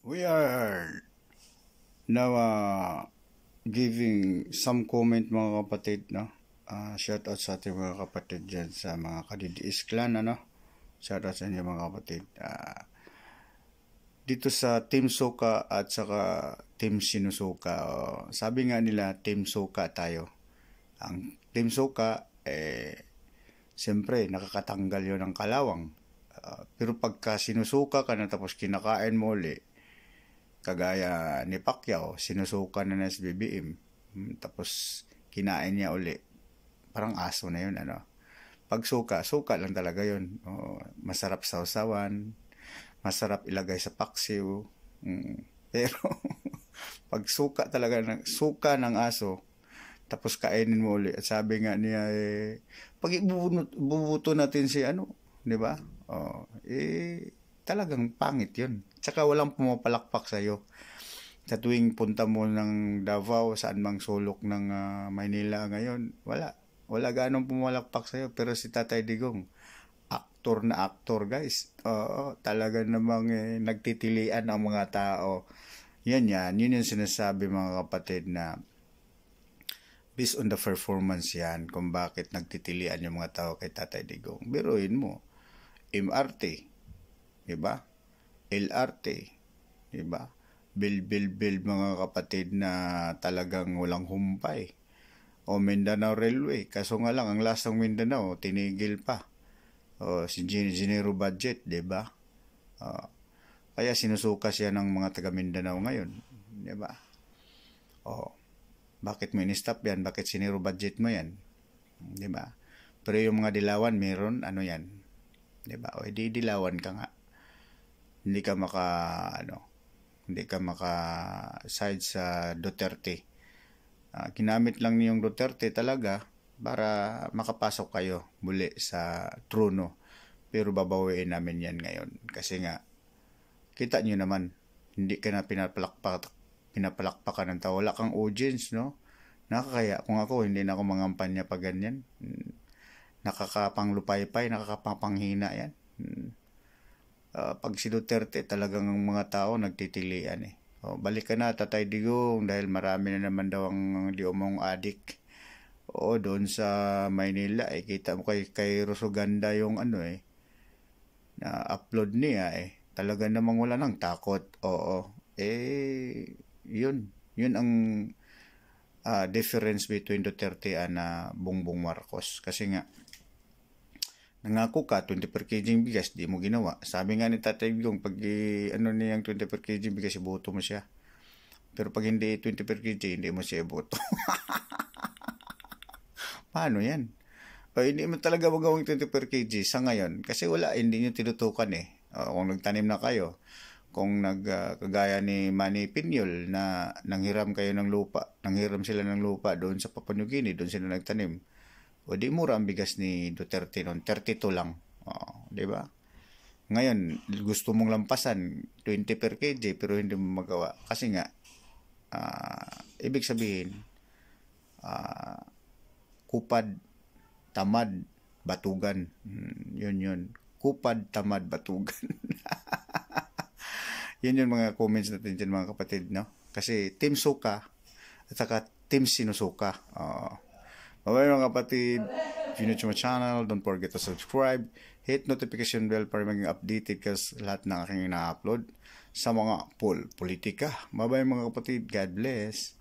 We are now giving some comment mga kapatid, no? Shout out sa ating mga kapatid dyan sa mga Kadidiis clan, ano? Shout out sa inyo mga kapatid. Dito sa Team Soka at saka Team Sinusuka, sabi nga nila Team Soka tayo. Ang Team Soka, siyempre nakakatanggal yon ng kalawang. Pero pagka sinusuka ka na tapos kinakain mo ulit, kagaya ni Pacquiao, sinusuka na sa BBM, tapos kinain niya uli. Parang aso na yun, ano. Pag suka lang talaga yun. Masarap sausawan, masarap ilagay sa paksiw. Pero pag suka suka ng aso, tapos kainin mo uli. At sabi nga niya, pag ibubuto natin si ano, di ba? Talagang pangit yun. Tsaka walang pumapalakpak sa'yo. Sa tuwing punta mo ng Davao, saan mang sulok ng Maynila ngayon, wala ganong pumapalakpak sa'yo. Pero si Tatay Digong, aktor na aktor, guys. Talaga namang nagtitilian ang mga tao. Yun yung sinasabi mga kapatid na based on the performance yan, kung bakit nagtitilian yung mga tao kay Tatay Digong. Biruin mo, MRT, diba? LRT, diba? Bil mga kapatid na talagang walang humpay. O Mindanao Railway, kaso nga lang ang last ng Mindanao tinigil pa. Si Ginero budget, diba? Kaya sinusuka siya ng mga taga Mindanao ngayon, diba? Bakit mo in-stop yan? Bakit sinero budget mo yan? Diba? Pero yung mga dilawan meron, ano yan? Diba? O di dilawan ka nga. Hindi ka maka side sa Duterte. Ginamit lang niyong Duterte talaga para makapasok kayo muli sa trono. Pero babawiin namin yan ngayon. Kasi nga, kita niyo naman, hindi ka na pinapalakpakan ng tao. Wala kang audience, no? Nakakaya. Kung ako, hindi na ako mangampanya pa ganyan. Nakakapanglupaypay, nakakapanghina yan. Pag si Duterte, talagang mga tao nagtitilian . Balik ka na, Tatay Digong, dahil marami na naman daw ang di umong adik. Doon sa Maynila, kita mo kay Rosuganda yung na upload niya Talaga namang wala nang takot. Yun ang difference between Duterte and Bongbong Marcos. Kasi nga, nangako ka 20 per kg bigas, di mo ginawa. Sabi nga ni Tatay Digong, pag niyang 20 per kg bigas, iboto mo siya. Pero pag hindi 20 per kg, hindi mo siya iboto. Paano yan? Hindi mo talaga magawang 20 per kg sa ngayon. Kasi hindi nyo tinutukan . Kung nagtanim na kayo, kung kagaya ni Manny Piñol na nanghiram sila ng lupa doon sa Papua New Guinea, doon sila nagtanim. Di mura ang bigas ni Duterte noon, 32 lang. Di ba? Ngayon, gusto mong lampasan 20 per kg pero hindi mo magawa. Kasi nga, ibig sabihin, kupad, tamad, batugan. Yun. Kupad, tamad, batugan. Yun yung mga comments natin dyan mga kapatid, no? Kasi Team Soka at saka Team Sinusuka. Bye mga kapatid. If you're new to my channel, don't forget to subscribe. Hit notification bell para maging updated ka sa lahat ng aking ina-upload sa mga politika. Bye mga kapatid. God bless.